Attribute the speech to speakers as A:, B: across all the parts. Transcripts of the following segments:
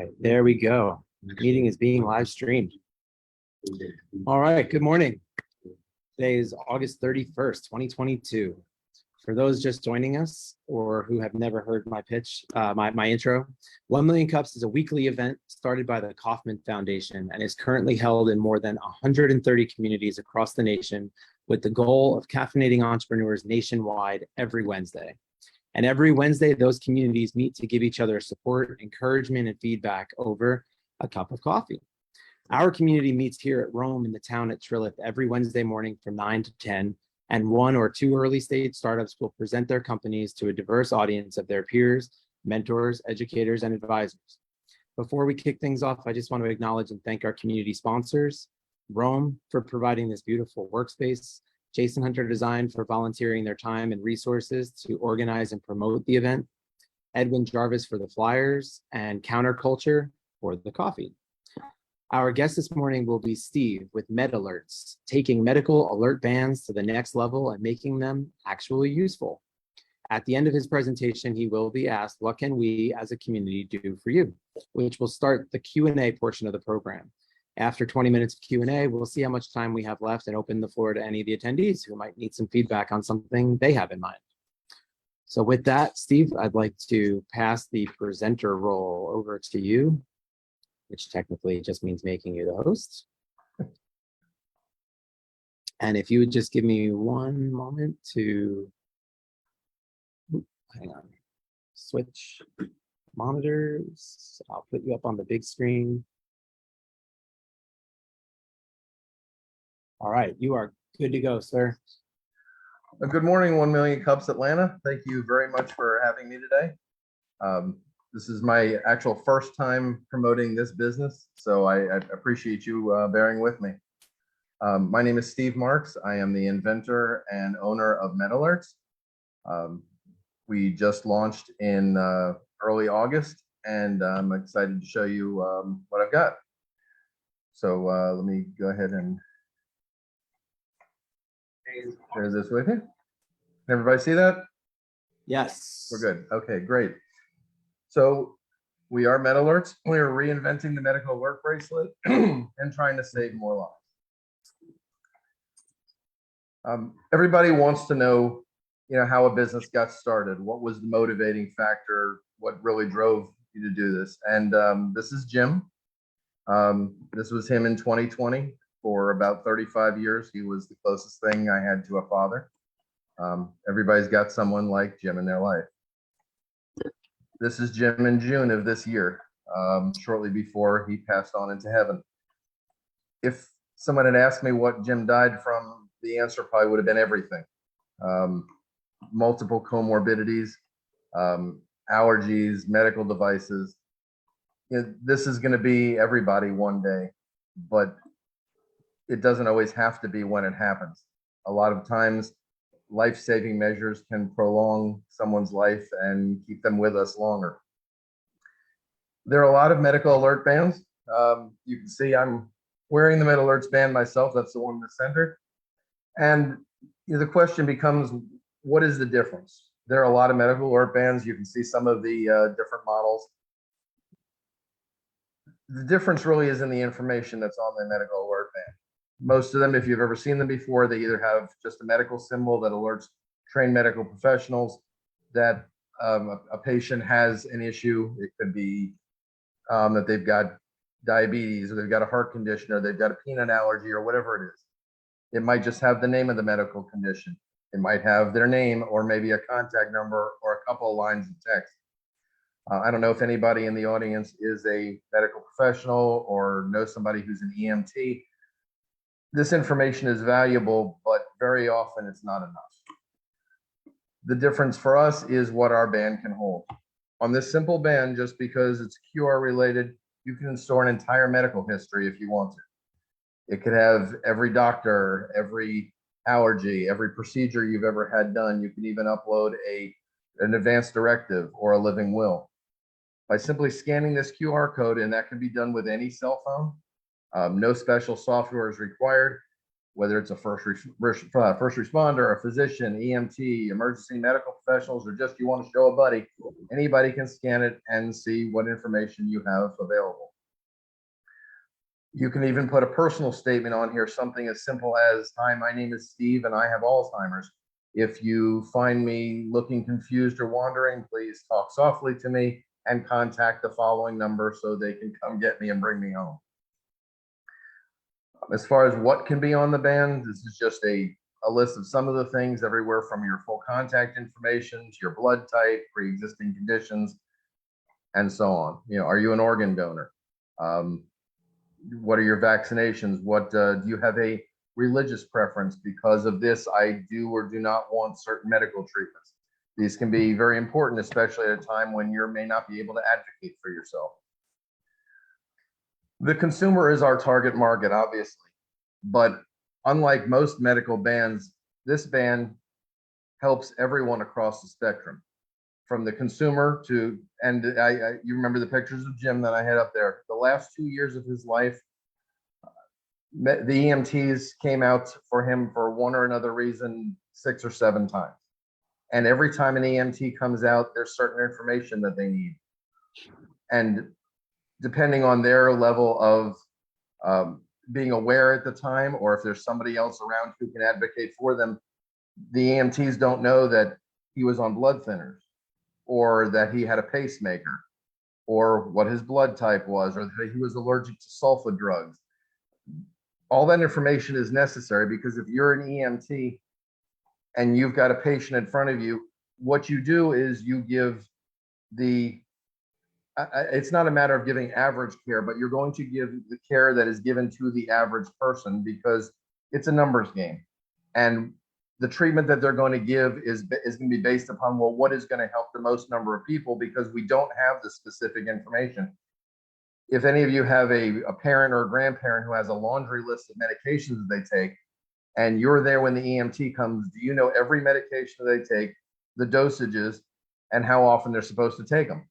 A: Okay, there we go. Meeting is being live streamed. All right, good morning. Today is August 31st, 2022. For those just joining us or who have never heard my pitch, my intro, 1 Million Cups is a weekly event started by the Kauffman Foundation and is currently held in more than 130 communities across the nation with the goal of caffeinating entrepreneurs nationwide every Wednesday. And every Wednesday, those communities meet to give each other support, encouragement, and feedback over a cup of coffee. Our community meets here at Rome in the town at Trilith every Wednesday morning from 9 to 10, and 1 or 2 early stage startups will present their companies to a diverse audience of their peers, mentors, educators, and advisors. Before we kick things off, I just want to acknowledge and thank our community sponsors, Rome for providing this beautiful workspace, Jason Hunter Design for volunteering their time and resources to organize and promote the event, Edwin Jarvis for the flyers, and Counterculture for the coffee. Our guest this morning will be Steve with MedAlerts, taking medical alert bands to the next level and making them actually useful. At the end of his presentation, he will be asked, what can we as a community do for you? Which will start the Q&A portion of the program. After 20 minutes of Q&A, we'll see how much time we have left and open the floor to any of the attendees who might need some feedback on something they have in mind. So with that, Steve, I'd like to pass the presenter role over to you, which technically just means making you the host. And if you would just give me one moment to, hang on, switch monitors. I'll put you up on the big screen. All right, you are good to go, sir.
B: Good morning, 1 Million Cups Atlanta. Thank you very much for having me today. This is my actual first time promoting this business, so I appreciate you bearing with me. My name is Steve Marks. I am the inventor and owner of MedAlerts. We just launched in early August, and I'm excited to show you what I've got. So let me go ahead and share this with you. Can everybody see that?
A: Yes.
B: We're good. Okay, great. So we are MedAlerts. We are reinventing the medical alert bracelet and trying to save more lives. Everybody wants to know, how a business got started. What was the motivating factor? What really drove you to do this? And this is Jim. This was him in 2020. For about 35 years, he was the closest thing I had to a father. Everybody's got someone like Jim in their life. This is Jim in June of this year, shortly before he passed on into heaven. If someone had asked me what Jim died from, the answer probably would have been everything. Multiple comorbidities, allergies, medical devices. This is going to be everybody one day, but it doesn't always have to be when it happens. A lot of times, life-saving measures can prolong someone's life and keep them with us longer. There are a lot of medical alert bands. You can see I'm wearing the MedAlerts band myself. That's the one in the center. And the question becomes, what is the difference? There are a lot of medical alert bands. You can see some of the different models. The difference really is in the information that's on the medical alert band. Most of them, if you've ever seen them before, they either have just a medical symbol that alerts trained medical professionals that a patient has an issue. It could be that they've got diabetes, or they've got a heart condition, or they've got a peanut allergy, or whatever it is. It might just have the name of the medical condition. It might have their name, or maybe a contact number, or a couple of lines of text. I don't know if anybody in the audience is a medical professional or knows somebody who's an EMT. This information is valuable, but very often it's not enough. The difference for us is what our band can hold. On this simple band, just because it's QR related, you can store an entire medical history if you want to. It could have every doctor, every allergy, every procedure you've ever had done. You can even upload an advanced directive or a living will. By simply scanning this QR code, and that can be done with any cell phone, no special software is required. whether it's a first responder, a physician, EMT, emergency medical professionals, or just you want to show a buddy, anybody can scan it and see what information you have available. You can even put a personal statement on here, something as simple as, "Hi, my name is Steve and I have Alzheimer's. If you find me looking confused or wandering, please talk softly to me and contact the following number so they can come get me and bring me home." As far as what can be on the band, this is just a list of some of the things, everywhere from your full contact information to your blood type, pre-existing conditions, and so on. Are you an organ donor? What are your vaccinations? What do you have a religious preference? Because of this, I do or do not want certain medical treatments. These can be very important, especially at a time when you may not be able to advocate for yourself. The consumer is our target market, obviously, but unlike most medical bans, this ban helps everyone across the spectrum, from the consumer to, and you remember the pictures of Jim that I had up there. The last 2 years of his life, the EMTs came out for him for one or another reason 6 or 7 times. And every time an EMT comes out, there's certain information that they need. And depending on their level of being aware at the time, or if there's somebody else around who can advocate for them, the EMTs don't know that he was on blood thinners, or that he had a pacemaker, or what his blood type was, or that he was allergic to sulfa drugs. All that information is necessary, because if you're an EMT and you've got a patient in front of you, what you do is you give it's not a matter of giving average care, but you're going to give the care that is given to the average person, because it's a numbers game. And the treatment that they're going to give is going to be based upon, well, what is going to help the most number of people, because we don't have the specific information. If any of you have a parent or a grandparent who has a laundry list of medications that they take, and you're there when the EMT comes, do you know every medication that they take, the dosages, and how often they're supposed to take them?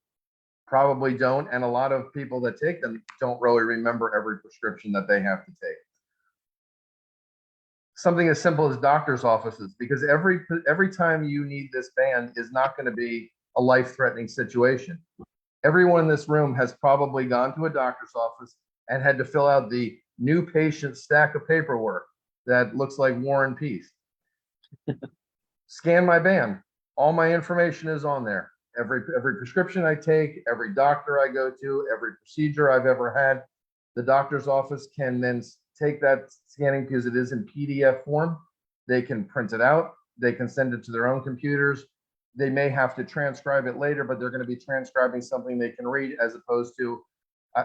B: Probably don't. And a lot of people that take them don't really remember every prescription that they have to take. Something as simple as doctor's offices, because every time you need this band is not going to be a life-threatening situation. Everyone in this room has probably gone to a doctor's office and had to fill out the new patient stack of paperwork that looks like War and Peace. Scan my band. All my information is on there. Every prescription I take, every doctor I go to, every procedure I've ever had, the doctor's office can then take that scanning, because it is in PDF form. They can print it out. They can send it to their own computers. They may have to transcribe it later, but they're going to be transcribing something they can read, as opposed to,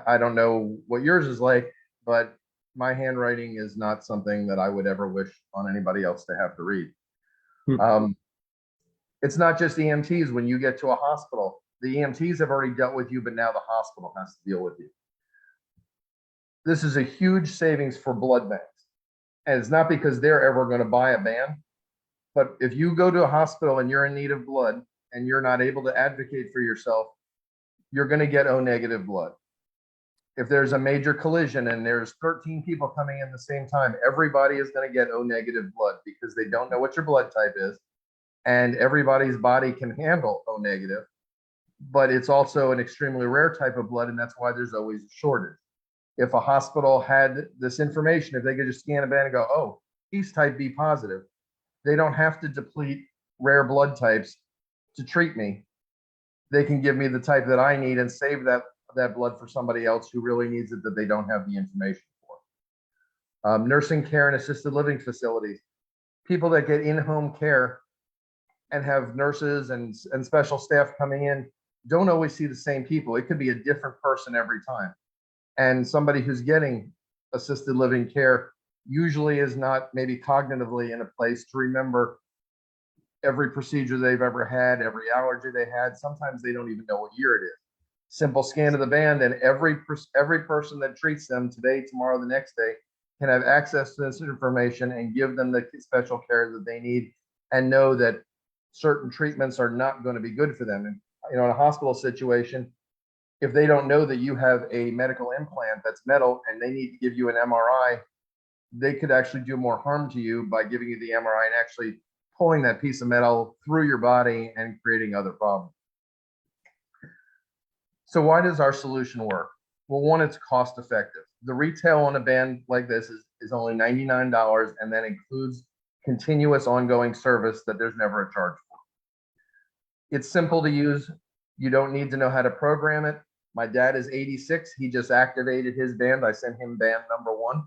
B: I don't know what yours is like, but my handwriting is not something that I would ever wish on anybody else to have to read. It's not just EMTs. When you get to a hospital, the EMTs have already dealt with you, but now the hospital has to deal with you. This is a huge savings for blood banks. And it's not because they're ever going to buy a band, but if you go to a hospital and you're in need of blood and you're not able to advocate for yourself, you're going to get O negative blood. If there's a major collision and there's 13 people coming in the same time, everybody is going to get O negative blood, because they don't know what your blood type is. And everybody's body can handle O negative, but it's also an extremely rare type of blood, and that's why there's always a shortage. If a hospital had this information, if they could just scan a band and go, oh, he's type B positive, they don't have to deplete rare blood types to treat me. They can give me the type that I need and save that blood for somebody else who really needs it, that they don't have the information for. Nursing care and assisted living facilities. People that get in-home care and have nurses and special staff coming in don't always see the same people. It could be a different person every time. And somebody who's getting assisted living care usually is not maybe cognitively in a place to remember every procedure they've ever had, every allergy they had. Sometimes they don't even know what year it is. Simple scan of the band, and every person that treats them today, tomorrow, the next day can have access to this information and give them the special care that they need, and know that certain treatments are not going to be good for them. And in a hospital situation, if they don't know that you have a medical implant that's metal and they need to give you an MRI, they could actually do more harm to you by giving you the MRI and actually pulling that piece of metal through your body and creating other problems. So why does our solution work? Well, one, it's cost effective. The retail on a band like this is only $99, and that includes continuous ongoing service that there's never a charge for. It's simple to use. You don't need to know how to program it. My dad is 86. He just activated his band. I sent him band number 1.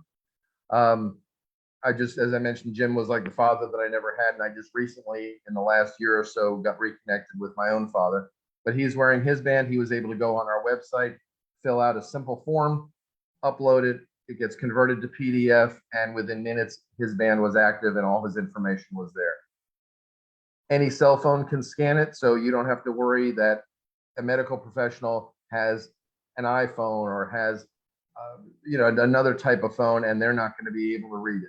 B: As I mentioned, Jim was like the father that I never had. And I just recently, in the last year or so, got reconnected with my own father. But he's wearing his band. He was able to go on our website, fill out a simple form, upload it. It gets converted to PDF. And within minutes, his band was active and all his information was there. Any cell phone can scan it. So you don't have to worry that a medical professional has an iPhone or has another type of phone and they're not going to be able to read it.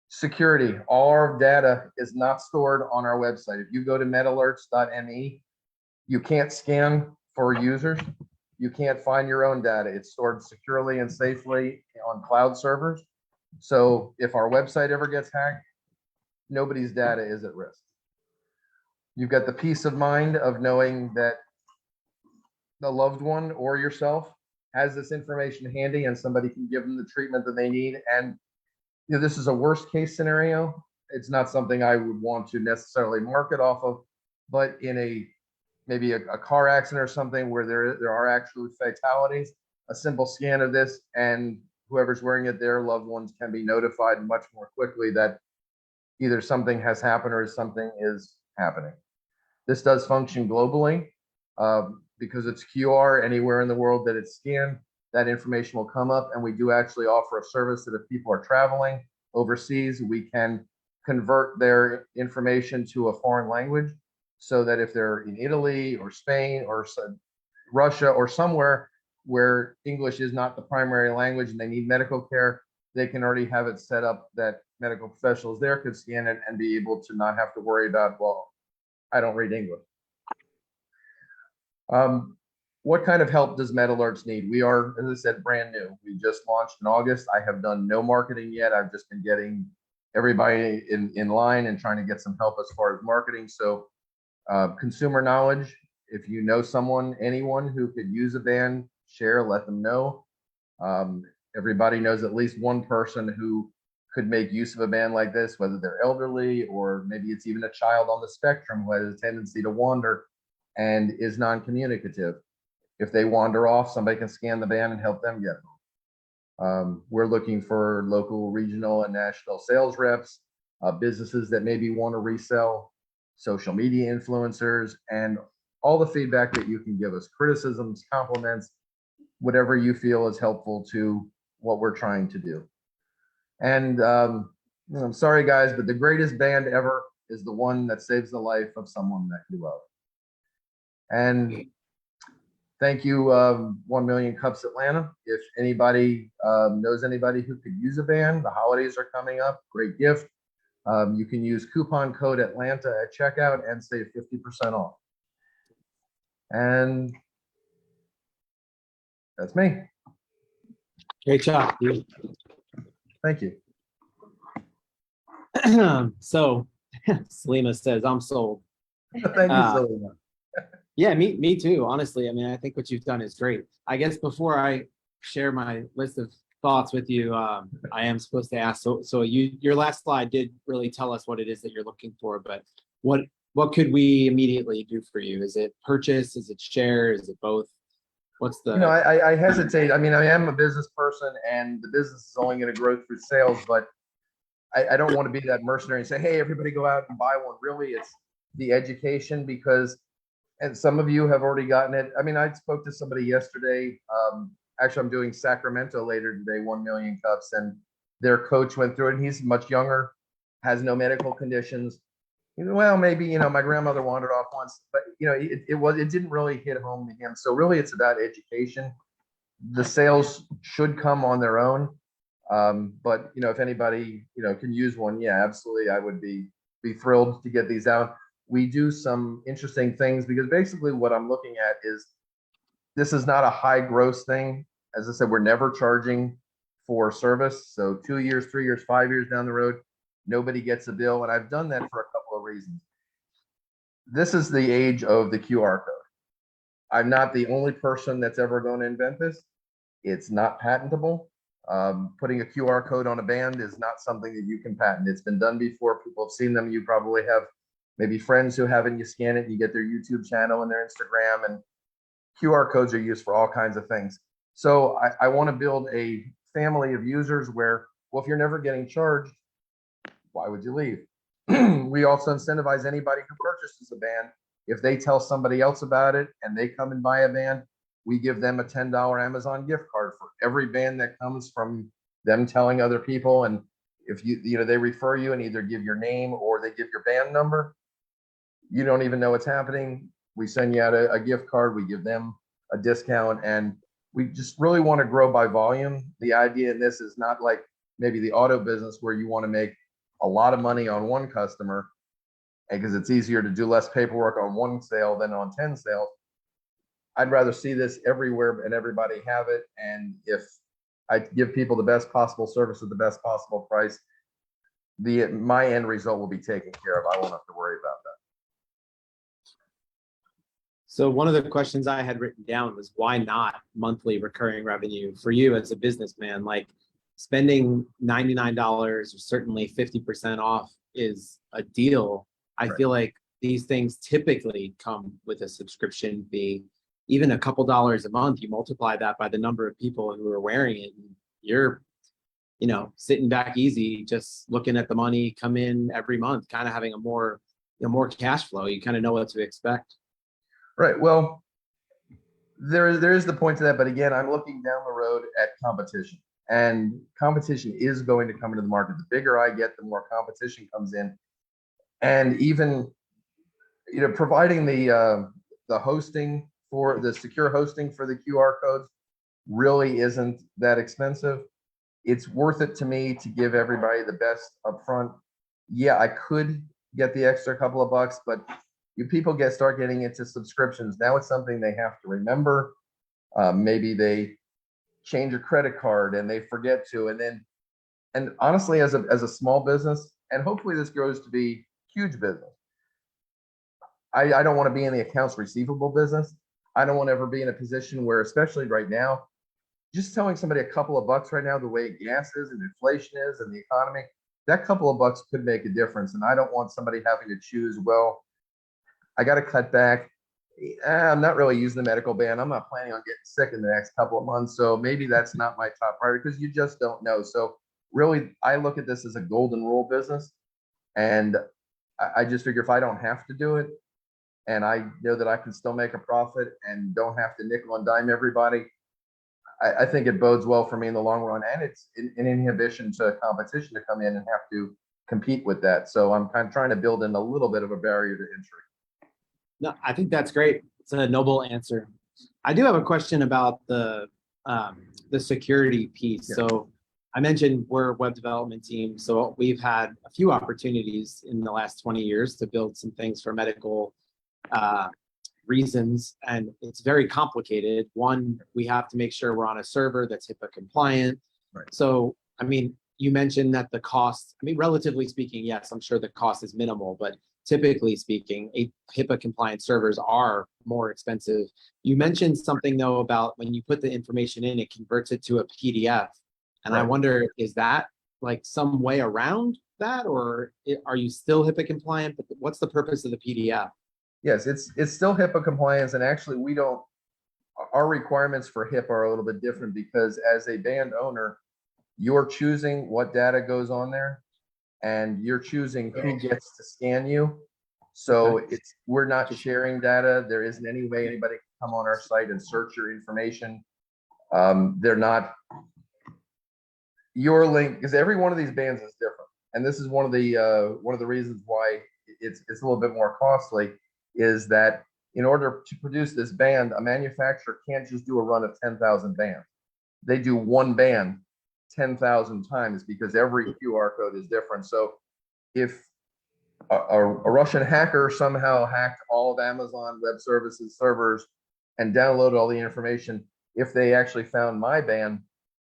B: Security, all our data is not stored on our website. If you go to medalerts.me, you can't scan for users. You can't find your own data. It's stored securely and safely on cloud servers. So if our website ever gets hacked, nobody's data is at risk. You've got the peace of mind of knowing that the loved one or yourself has this information handy and somebody can give them the treatment that they need. And this is a worst case scenario. It's not something I would want to necessarily market off of, but in maybe a car accident or something where there are actual fatalities, a simple scan of this and whoever's wearing it, their loved ones can be notified much more quickly that either something has happened or something is happening. This does function globally because it's QR anywhere in the world that it's scanned. That information will come up, and we do actually offer a service that if people are traveling overseas, we can convert their information to a foreign language so that if they're in Italy or Spain or Russia or somewhere where English is not the primary language and they need medical care, they can already have it set up that medical professionals there could scan it and be able to not have to worry about, well, I don't read English. What kind of help does MedAlerts need? We are, as I said, brand new. We just launched in August. I have done no marketing yet. I've just been getting everybody in line and trying to get some help as far as marketing. So consumer knowledge, if you know anyone who could use a band, share, let them know. Everybody knows at least one person who could make use of a band like this, whether they're elderly or maybe it's even a child on the spectrum who has a tendency to wander and is non-communicative. If they wander off, somebody can scan the band and help them get home. We're looking for local, regional, and national sales reps, businesses that maybe want to resell, social media influencers, and all the feedback that you can give us, criticisms, compliments, whatever you feel is helpful to what we're trying to do. And I'm sorry, guys, but the greatest band ever is the one that saves the life of someone that you love. And thank you, 1 Million Cups Atlanta. If anybody knows anybody who could use a band, the holidays are coming up. Great gift. You can use coupon code Atlanta at checkout and save 50% off. And that's me.
A: Great job.
B: Thank you.
A: So Selima says, I'm sold.
B: Thank you so much.
A: Yeah, me too. Honestly, I mean, I think what you've done is great. I guess before I share my list of thoughts with you, I am supposed to ask. So your last slide did really tell us what it is that you're looking for, but what could we immediately do for you? Is it purchase? Is it share? Is it both? What's the?
B: I hesitate. I mean, I am a business person, and the business is only going to grow through sales, but I don't want to be that mercenary and say, hey, everybody go out and buy one. Really, it's the education because. And some of you have already gotten it. I mean, I spoke to somebody yesterday. Actually, I'm doing Sacramento later today, 1 Million Cups, and their coach went through it. And he's much younger, has no medical conditions. Well, maybe, my grandmother wandered off once, but it didn't really hit home to him. So really, it's about education. The sales should come on their own. But if anybody can use one, yeah, absolutely, I would be thrilled to get these out. We do some interesting things because basically what I'm looking at is this is not a high gross thing. As I said, we're never charging for service. So 2 years, 3 years, 5 years down the road, nobody gets a bill. And I've done that for a couple of reasons. This is the age of the QR code. I'm not the only person that's ever going to invent this. It's not patentable. Putting a QR code on a band is not something that you can patent. It's been done before. People have seen them. You probably have maybe friends who have it. You scan it, you get their YouTube channel and their Instagram, and QR codes are used for all kinds of things. So I want to build a family of users where, well, if you're never getting charged, why would you leave? We also incentivize anybody who purchases a band. If they tell somebody else about it and they come and buy a band, we give them a $10 Amazon gift card for every band that comes from them telling other people. And if they refer you and either give your name or they give your band number, you don't even know what's happening. We send you out a gift card, we give them a discount, and we just really want to grow by volume. The idea in this is not like maybe the auto business where you want to make a lot of money on one customer, because it's easier to do less paperwork on one sale than on 10 sales. I'd rather see this everywhere and everybody have it. And if I give people the best possible service at the best possible price, my end result will be taken care of. I won't have to worry about that.
A: So one of the questions I had written down was, why not monthly recurring revenue for you as a businessman? Like, spending $99 or certainly 50% off is a deal. I feel like these things typically come with a subscription fee. Even a couple dollars a month, you multiply that by the number of people who are wearing it, and you're, sitting back easy, just looking at the money come in every month, kind of having a more cash flow. You kind of know what to expect.
B: Right. Well, there is the point to that, but again, I'm looking down the road at competition, and competition is going to come into the market. The bigger I get, the more competition comes in, and even providing the hosting for the secure hosting for the QR codes really isn't that expensive. It's worth it to me to give everybody the best upfront. Yeah, I could get the extra couple of bucks, but people start getting into subscriptions. Now it's something they have to remember. Maybe they change a credit card and they forget to, and honestly, as a small business, and hopefully this grows to be huge business, I don't want to be in the accounts receivable business. I don't want to ever be in a position where, especially right now, just telling somebody a couple of bucks right now, the way gas is and inflation is and the economy, that couple of bucks could make a difference. And I don't want somebody having to choose, well, I got to cut back. I'm not really using the medical band. I'm not planning on getting sick in the next couple of months. So maybe that's not my top priority, because you just don't know. So really, I look at this as a golden rule business. And I just figure if I don't have to do it, and I know that I can still make a profit and don't have to nickel and dime everybody, I think it bodes well for me in the long run. And it's an inhibition to competition to come in and have to compete with that. So I'm kind of trying to build in a little bit of a barrier to entry.
A: No, I think that's great. It's a noble answer. I do have a question about the security piece. Yeah. So I mentioned we're a web development team. So we've had a few opportunities in the last 20 years to build some things for medical reasons. And it's very complicated. One, we have to make sure we're on a server that's HIPAA compliant. Right. So, you mentioned that the cost, relatively speaking, yes, I'm sure the cost is minimal, but typically speaking, HIPAA compliant servers are more expensive. You mentioned something though about when you put the information in, it converts it to a PDF. And right. I wonder, is that like some way around that, or are you still HIPAA compliant? But what's the purpose of the PDF?
B: Yes, it's still HIPAA compliance. And actually our requirements for HIPAA are a little bit different, because as a band owner, you're choosing what data goes on there, and you're choosing who gets to scan you. So okay. We're not sharing data. There isn't any way anybody can come on our site and search your information. They're not your link, because every one of these bands is different. And this is one of the reasons why it's a little bit more costly, is that in order to produce this band, a manufacturer can't just do a run of 10,000 bands. They do one band 10,000 times, because every QR code is different. So if a Russian hacker somehow hacked all of Amazon Web Services servers and downloaded all the information, if they actually found my band,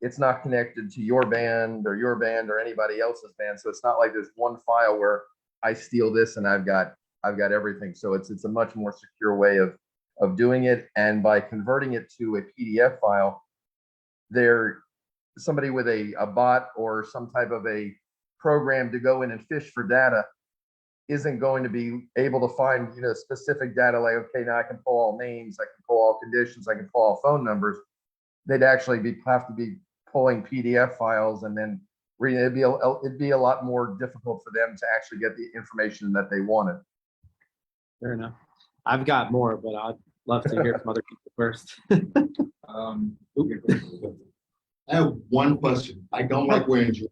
B: it's not connected to your band or anybody else's band. So it's not like there's one file where I steal this and I've got everything. So it's a much more secure way of doing it. And by converting it to a PDF file, somebody with a bot or some type of a program to go in and fish for data isn't going to be able to find, specific data like, okay, now I can pull all names, I can pull all conditions, I can pull all phone numbers. They'd actually have to be pulling PDF files and then reading. It'd be a lot more difficult for them to actually get the information that they wanted.
A: Fair enough. I've got more, but I'd love to hear from other people first.
C: I have one question. I don't like wearing jewelry.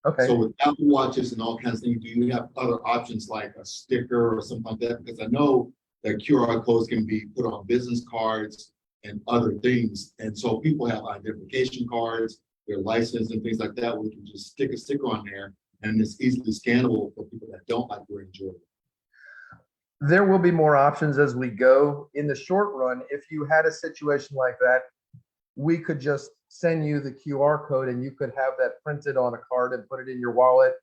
B: Okay.
C: So with Apple Watches and all kinds of things, do you have other options like a sticker or something like that? Because I know that QR codes can be put on business cards and other things. And so people have identification cards, their license and things like that. We can just stick a sticker on there and it's easily scannable for people that don't like wearing jewelry.
B: There will be more options as we go. In the short run, if you had a situation like that, we could just send you the QR code and you could have that printed on a card and put it in your wallet,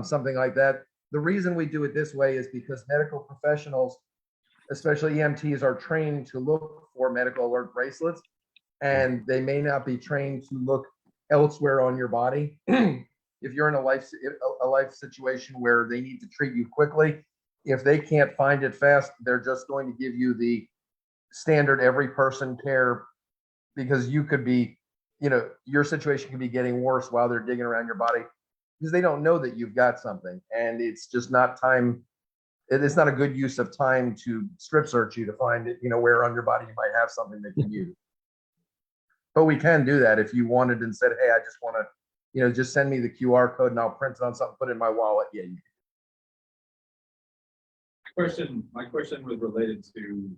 B: something like that. The reason we do it this way is because medical professionals, especially EMTs, are trained to look for medical alert bracelets, and they may not be trained to look elsewhere on your body. If you're in a life situation where they need to treat you quickly, if they can't find it fast, they're just going to give you the standard every person care, because you could be, your situation could be getting worse while they're digging around your body because they don't know that you've got something, and it's just not time. It's not a good use of time to strip search you to find it, where on your body you might have something that you use. But we can do that if you wanted and said, hey, I just want to, just send me the QR code and I'll print it on something, put it in my wallet. Yeah, you can.
D: My question was related to,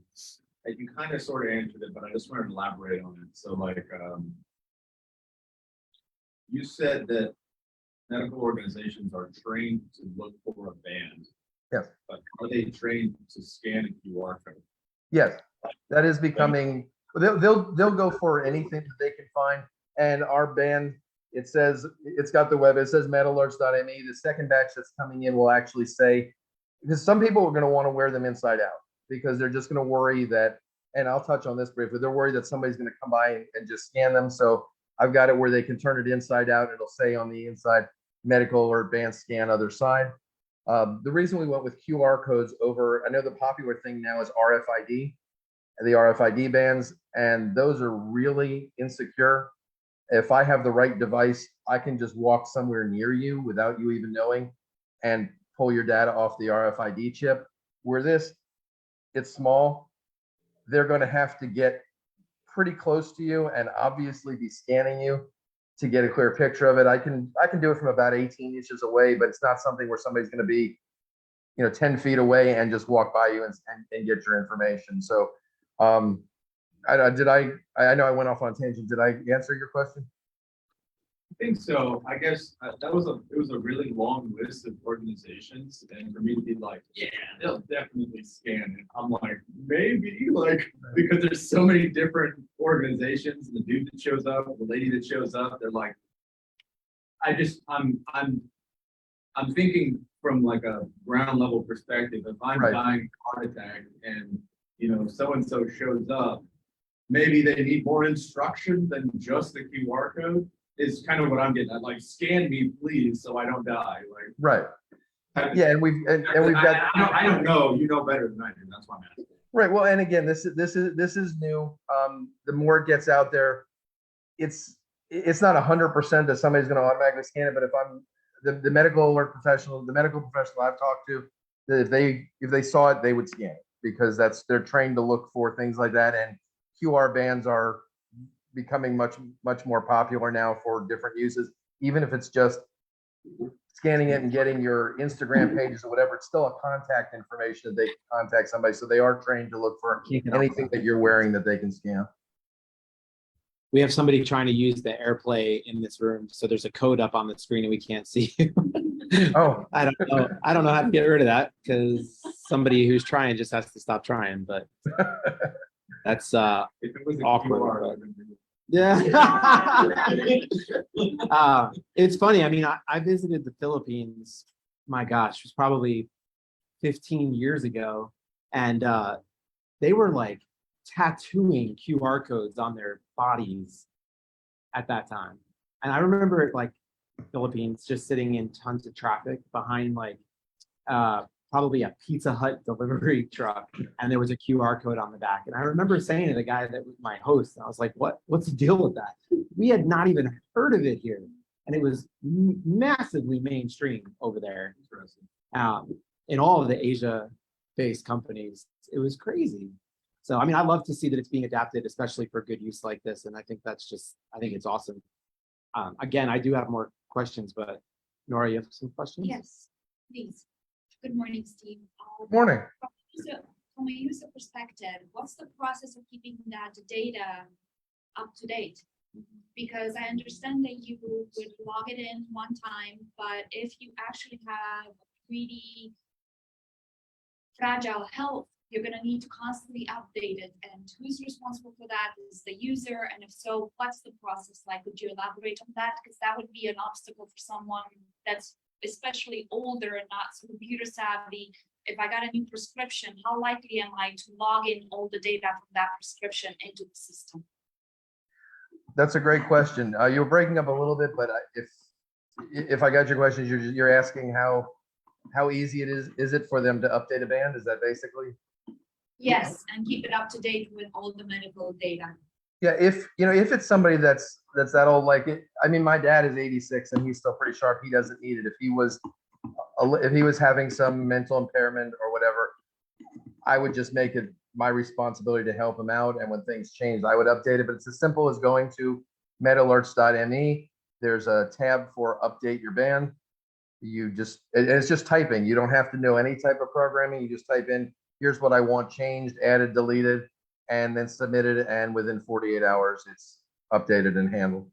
D: you kind of sort of answered it, but I just wanted to elaborate on it. So you said that medical organizations are trained to look for a band.
B: Yes.
D: But are they trained to scan a QR code?
B: Yes, that is becoming, they'll go for anything that they can find. And our band, it says, it's got the web, it says MedAlerts.me. The second batch that's coming in will actually say, because some people are going to want to wear them inside out because they're just going to worry that, and I'll touch on this briefly, they're worried that somebody's going to come by and just scan them. So I've got it where they can turn it inside out. It'll say on the inside, medical or advanced scan other side. The reason we went with QR codes over, I know the popular thing now is RFID, the RFID bands, and those are really insecure. If I have the right device, I can just walk somewhere near you without you even knowing and pull your data off the RFID chip. Where this, it's small, they're going to have to get pretty close to you and obviously be scanning you to get a clear picture of it. I can do it from about 18 inches away, but it's not something where somebody's going to be, 10 feet away and just walk by you and get your information. So, I know I went off on a tangent. Did I answer your question?
D: I think so. I guess it was a really long list of organizations, and for me to be like, yeah, they'll definitely scan it. I'm like, maybe, because there's so many different organizations, and the dude that shows up, the lady that shows up, they're like, I'm thinking from like a ground level perspective. If I'm dying of heart attack and so and so shows up, maybe they need more instruction than just the QR code. Is kind of what I'm getting at. Like, scan me, please, so I don't die.
B: Right. Yeah, and we've got.
D: I don't know. You know better than I do. That's why I'm asking.
B: Right. Well, and again, this is new. The more it gets out there, it's not 100% that somebody's going to automatically scan it. But if I'm the medical professional I've talked to, that if they saw it, they would scan it because they're trained to look for things like that. And QR bands are becoming much more popular now for different uses. Even if it's just scanning it and getting your Instagram pages or whatever, it's still a contact information that they can contact somebody. So they are trained to look for anything that you're wearing that they can scan.
A: We have somebody trying to use the AirPlay in this room, so there's a code up on the screen and we can't see you.
B: Oh,
A: I don't know how to get rid of that because somebody who's trying just has to stop trying. But that's
D: If it was a
A: awkward.
D: QR,
A: Yeah. It's funny. I mean, I visited the Philippines, my gosh, it was probably 15 years ago. And they were like tattooing QR codes on their bodies at that time. And I remember like Philippines just sitting in tons of traffic behind like probably a Pizza Hut delivery truck, and there was a QR code on the back. And I remember saying to the guy that was my host, I was like, what's the deal with that? We had not even heard of it here. And it was massively mainstream over there. In all of the Asia-based companies, it was crazy. So, I mean, I love to see that it's being adapted, especially for good use like this. And I think I think it's awesome. Again, I do have more questions, but Nora, you have some questions?
E: Yes, please. Good morning, Steve.
B: Morning.
E: From a user perspective, what's the process of keeping that data up to date? Because I understand that you would log it in one time, but if you actually have pretty fragile health, you're going to need to constantly update it. And who's responsible for that? Is the user? And if so, what's the process like? Would you elaborate on that? Because that would be an obstacle for someone that's especially older and not so computer savvy. If I got a new prescription, how likely am I to log in all the data from that prescription into the system?
B: That's a great question. You're breaking up a little bit, but if I got your questions, you're asking how easy it is it for them to update a band? Is that basically?
E: Yes, and keep it up to date with all the medical data.
B: Yeah, if it's somebody that's that old, like it, I mean, my dad is 86 and he's still pretty sharp. He doesn't need it. If he was having some mental impairment or whatever, I would just make it my responsibility to help him out. And when things change, I would update it. But it's as simple as going to medalerts.me. There's a tab for update your band. It's just typing. You don't have to know any type of programming. You just type in, here's what I want changed, added, deleted, and then submit it. And within 48 hours, it's updated and handled.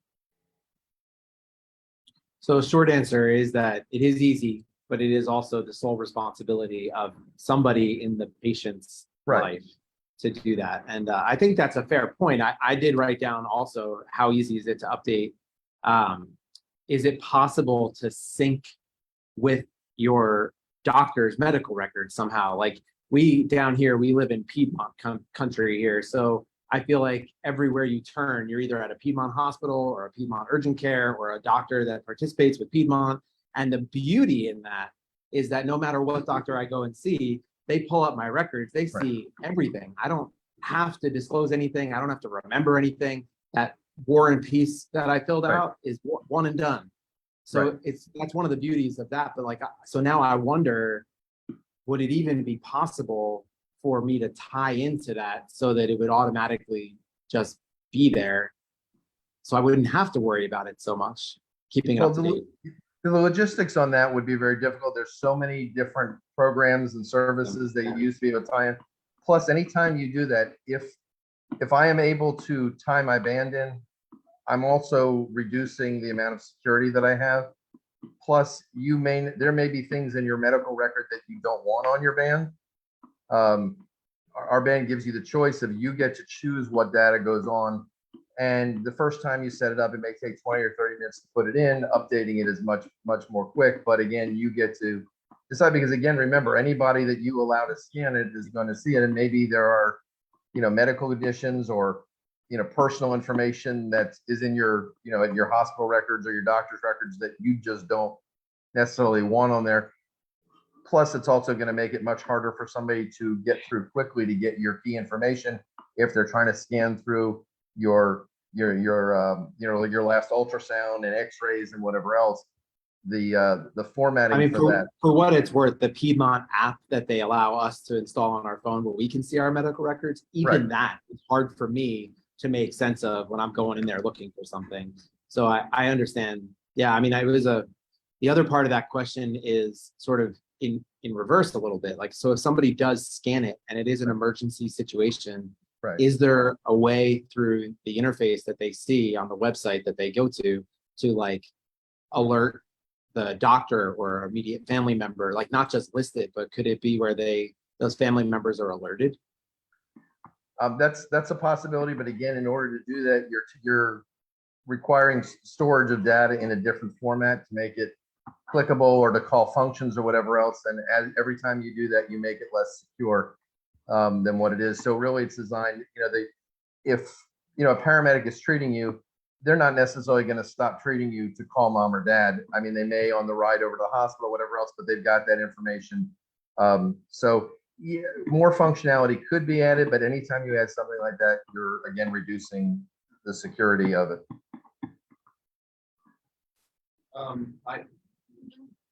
A: So short answer is that it is easy, but it is also the sole responsibility of somebody in the patient's life to do that. And I think that's a fair point. I did write down also, how easy is it to update? Is it possible to sync with your doctor's medical records somehow? Like we down here, we live in Piedmont country here. So I feel like everywhere you turn, you're either at a Piedmont hospital or a Piedmont urgent care or a doctor that participates with Piedmont. And the beauty in that is that no matter what doctor I go and see, they pull up my records, they see everything. I don't have to disclose anything. I don't have to remember anything. That War and Peace that I filled out is one and done. So that's one of the beauties of that. But like, so now I wonder, would it even be possible for me to tie into that so that it would automatically just be there, so I wouldn't have to worry about it so much, keeping it up to date?
B: The logistics on that would be very difficult. There's so many different programs and services that you use to be able to tie in. Plus, anytime you do that, if I am able to tie my band in, I'm also reducing the amount of security that I have. Plus, there may be things in your medical record that you don't want on your band. Our band gives you the choice of, you get to choose what data goes on. And the first time you set it up, it may take 20 or 30 minutes to put it in. Updating it is much, much more quick. But again, you get to decide, because again, remember, anybody that you allow to scan it is going to see it. And maybe there are, medical conditions or, personal information that is in your, in your hospital records or your doctor's records that you just don't necessarily want on there. Plus, it's also going to make it much harder for somebody to get through quickly to get your key information if they're trying to scan through your last ultrasound and X-rays and whatever else. The formatting for that.
A: For what it's worth, the Piedmont app that they allow us to install on our phone where we can see our medical records, even that is hard for me to make sense of when I'm going in there looking for something. So I understand. Yeah, I mean, the other part of that question is sort of in reverse a little bit. Like, so if somebody does scan it and it is an emergency situation, is there a way through the interface that they see on the website that they go to like alert the doctor or immediate family member, like not just listed, but could it be where those family members are alerted?
B: That's a possibility, but again, in order to do that, you're requiring storage of data in a different format to make it clickable or to call functions or whatever else. And every time you do that, you make it less secure than what it is. So really, it's designed. If a paramedic is treating you, they're not necessarily going to stop treating you to call mom or dad. I mean, they may on the ride over to the hospital, whatever else, but they've got that information. So yeah, more functionality could be added, but anytime you add something like that, you're again reducing the security of it.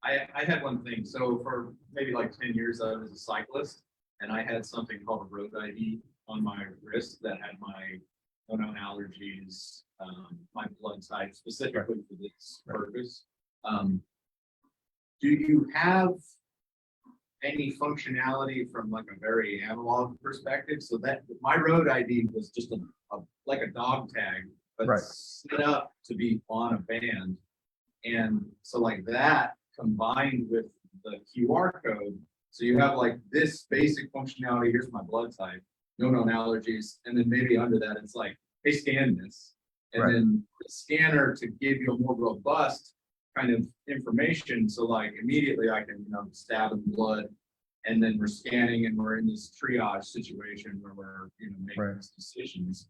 D: I had one thing. So for maybe like 10 years, I was a cyclist, and I had something called a road ID on my wrist that had my known allergies, my blood type specifically for this purpose. Do you have any functionality from like a very analog perspective? So that my road ID was just like a dog tag, but set up to be on a band. And so like that combined with the QR code, so you have like this basic functionality. Here's my blood type, no known allergies, and then maybe under that it's like, hey, scan this, and then the scanner to give you a more robust kind of information. So like immediately I can stab in blood, and then we're scanning and we're in this triage situation where we're making these decisions.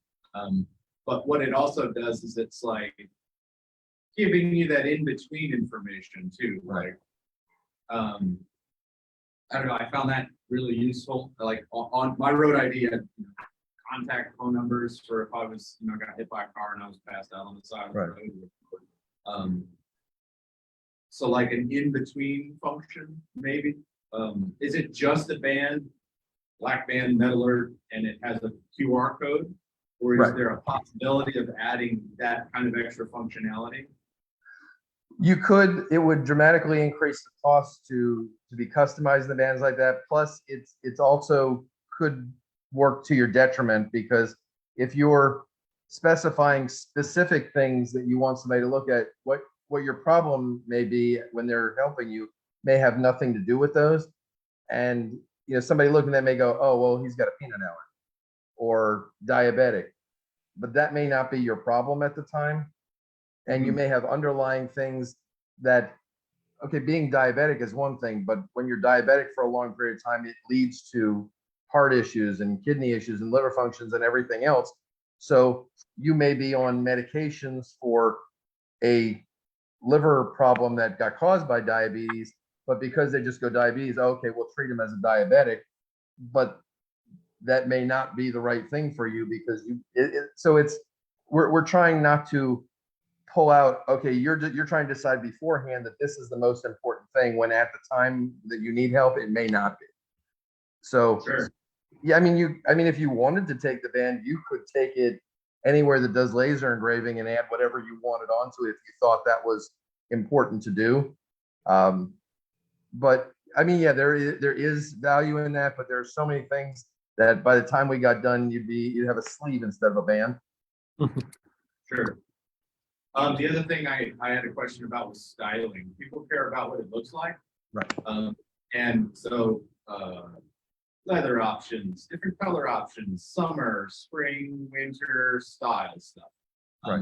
D: But what it also does is it's like giving you that in-between information too. Like, I don't know, I found that really useful. Like on my road ID, I had contact phone numbers for if I was, got hit by a car and I was passed out on the side of the road. So like an in-between function, maybe. Is it just a band, black band, MedAlert, and it has a QR code? Or is there a possibility of adding that kind of extra functionality?
B: You could. It would dramatically increase the cost to be customized the bands like that. Plus, it's also could work to your detriment, because if you're specifying specific things that you want somebody to look at, what your problem may be when they're helping you may have nothing to do with those. And somebody looking at that may go, oh, well, he's got a peanut allergy or diabetic, but that may not be your problem at the time. And you may have underlying things that, okay, being diabetic is one thing, but when you're diabetic for a long period of time, it leads to heart issues and kidney issues and liver functions and everything else. So you may be on medications for a liver problem that got caused by diabetes, but because they just go diabetes, okay, we'll treat him as a diabetic, but that may not be the right thing for you, because we're trying not to pull out, okay, you're trying to decide beforehand that this is the most important thing, when at the time that you need help, it may not be. So yeah, I mean, if you wanted to take the band, you could take it anywhere that does laser engraving and add whatever you wanted onto it if you thought that was important to do. But I mean, yeah, there is value in that, but there are so many things that by the time we got done, you'd have a sleeve instead of a band.
D: Sure. The other thing I had a question about was styling. People care about what it looks like.
B: Right.
D: And so leather options, different color options, summer, spring, winter style stuff.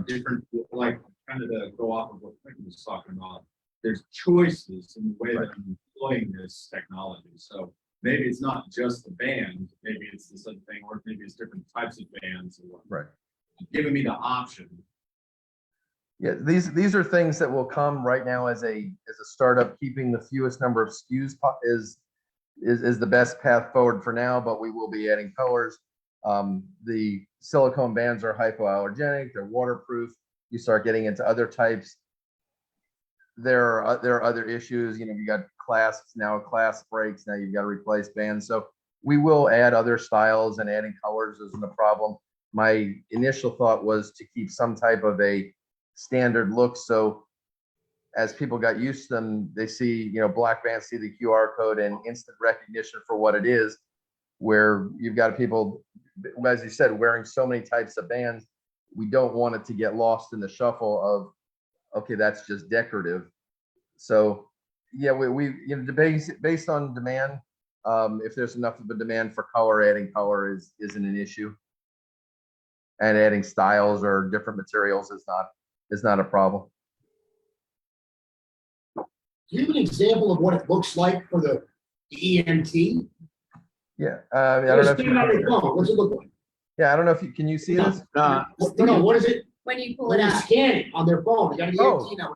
D: Different, like kind of to go off of what Quentin was talking about. There's choices in the way that I'm employing this technology. So maybe it's not just the band, maybe it's this other thing, or maybe it's different types of bands or whatnot. Giving me the option.
B: Yeah, these are things that will come right now as a startup. Keeping the fewest number of SKUs is the best path forward for now, but we will be adding colors. The silicone bands are hypoallergenic, they're waterproof. You start getting into other types, there are other issues. You got clasps now, clasp breaks, now you've got to replace bands. So we will add other styles, and adding colors isn't a problem. My initial thought was to keep some type of a standard look, so as people got used to them, they see, black bands, see the QR code and instant recognition for what it is, where you've got people, as you said, wearing so many types of bands. We don't want it to get lost in the shuffle of, okay, that's just decorative. So yeah, we based on demand, if there's enough of a demand for color, adding color isn't an issue. and adding styles or different materials is not a problem.
F: Do you have an example of what it looks like for the EMT?
B: Yeah, I don't know if
F: Stand on your phone, what's it look like?
B: yeah, I don't know if you can you see this?
A: Uh,
F: No, what is it?
E: When you pull
F: When
E: it
F: you
E: up.
F: scan it on their phone, you got an
B: Oh.
F: EMT now.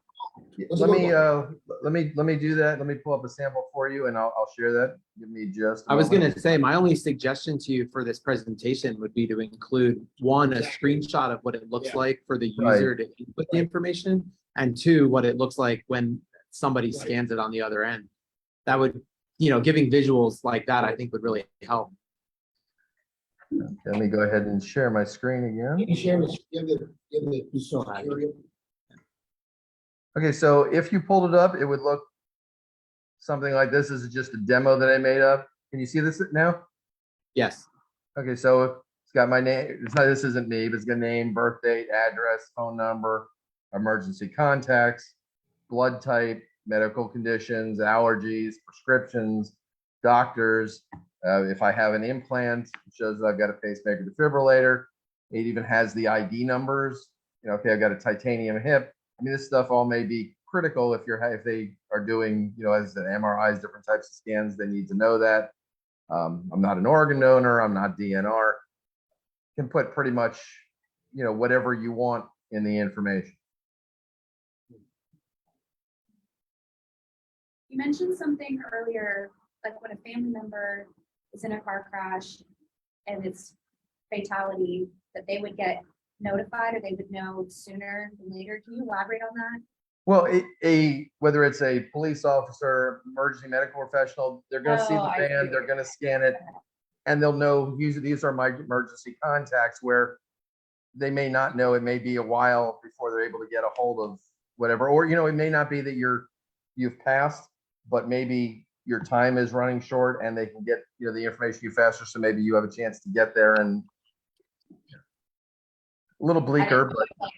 F: What's it look
B: Let me do that. Let me pull up a sample for you and I'll share that. Give me just a
A: I was
B: moment.
A: gonna say, my only suggestion to you for this presentation would be to include, one, a
F: Exactly.
A: screenshot of what it looks
F: Yeah.
A: like for the
B: Right.
A: user to input the
F: Right.
A: information, and two, what it looks like when somebody
F: Right.
A: scans it on the other end. That would, giving visuals like that, I think would really help.
B: Let me go ahead and share my screen again.
F: Can you share this, give the.
A: You still have it.
F: security?
B: Okay, so if you pulled it up, it would look something like this. This is just a demo that I made up. Can you see this now?
A: Yes.
B: Okay, so it's got my name. This isn't me, but it's got name, birth date, address, phone number, emergency contacts, blood type, medical conditions, allergies, prescriptions, doctors. If I have an implant, it shows that I've got a pacemaker defibrillator. It even has the ID numbers. Okay, I've got a titanium hip. I mean, this stuff all may be critical if they are doing, as an MRIs, different types of scans, they need to know that. I'm not an organ donor. I'm not DNR. You can put pretty much, whatever you want in the information.
E: You mentioned something earlier, like when a family member is in a car crash and it's fatality, that they would get notified or they would know sooner than later. Can you elaborate on that?
B: Well, whether it's a police officer, emergency medical professional, they're going to see
E: Oh,
B: the
E: I
B: band,
E: see.
B: they're going to scan it, and they'll know usually these are my emergency contacts, where they may not know. It may be a while before they're able to get a hold of whatever, or it may not be that you've passed, but maybe your time is running short and they can get the information you faster. So maybe you have a chance to get there. And a little bleaker, but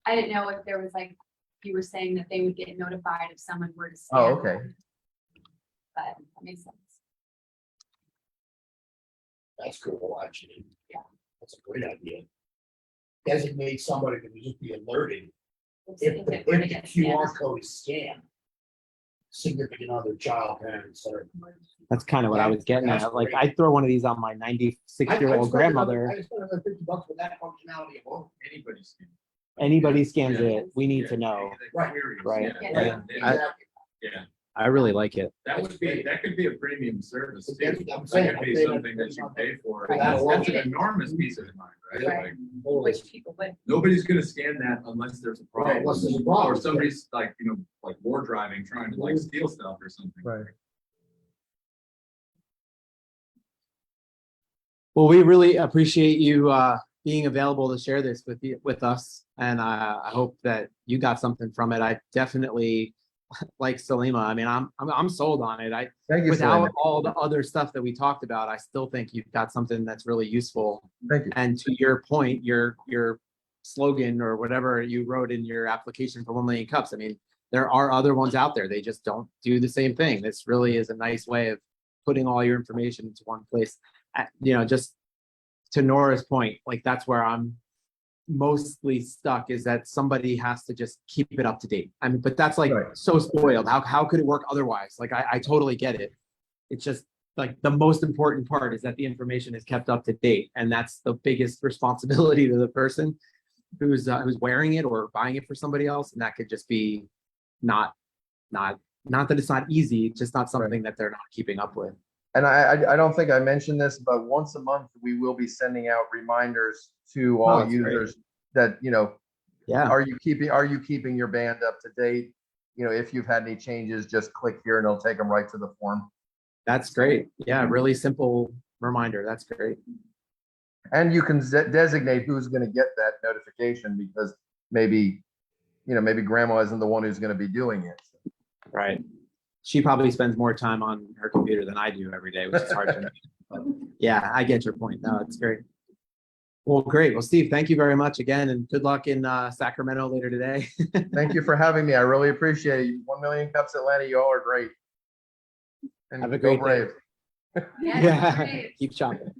E: I didn't know if there was like, you were saying that they would get notified if someone were to scan.
B: oh, okay.
E: But that makes sense.
F: That's cool, actually.
E: Yeah.
F: That's a great idea. Designate somebody that would just be alerted if the
E: We're gonna get
F: QR
E: scanned.
F: code is scanned. Significant other, child, parents, or.
A: That's kind of what I was getting
F: That's
A: at. Like,
F: great.
A: I'd throw one of these on my 96-year-old grandmother.
F: I just spent another $50 for that functionality alone.
D: Anybody's.
A: Anybody scans it, we need to know.
F: Right.
A: Right.
E: Yeah.
F: Right,
A: I-
F: exactly.
D: Yeah,
A: I really like it.
D: that could be a premium service too.
F: That's what I'm
D: That
F: saying.
D: could be something that you pay for.
F: For that alone.
D: That's an enormous piece of mind, right?
E: Right.
D: Like,
E: Which people would.
D: nobody's gonna scan that unless there's a
F: Right,
D: problem.
F: unless there's a problem.
D: Or somebody's like, like war driving, trying to like steal stuff or something.
B: Right.
A: Well, we really appreciate you being available to share this with us, and I hope that you got something from it. I definitely, like Salima, I mean, I'm sold on it.
B: Thank you,
A: Without
B: Selena.
A: all the other stuff that we talked about, I still think you've got something that's really useful.
B: Thank you.
A: And to your point, your slogan or whatever you wrote in your application for 1 million cups, I mean, there are other ones out there. They just don't do the same thing. This really is a nice way of putting all your information into one place. Just to Nora's point, like that's where I'm mostly stuck, is that somebody has to just keep it up to date. I mean, but that's like
B: Right.
A: so spoiled. How could it work otherwise? Like I totally get it. It's just like the most important part is that the information is kept up to date, and that's the biggest responsibility to the person who's wearing it or buying it for somebody else. And that could just be not that it's not easy, it's just not something that they're not keeping up with.
B: And I don't think I mentioned this, but once a month, we will be sending out reminders to all
A: that's great.
B: users that,
A: Yeah.
B: are you keeping your band up to date? If you've had any changes, just click here and it'll take them right to the form.
A: That's great. Yeah, really simple reminder. That's great.
B: And you can designate who's going to get that notification, because maybe grandma isn't the one who's going to be doing it.
A: Right. She probably spends more time on her computer than I do every day, which is hard to. But yeah, I get your point. No, it's great. Well, great. Well, Steve, thank you very much again, and good luck in Sacramento later today.
B: Thank you for having me. I really appreciate it. 1 million cups Atlanta. You all are great. And
A: Have a
B: go
A: great day.
B: Braves.
E: Yeah,
A: Yeah.
E: great.
A: Keep chopping.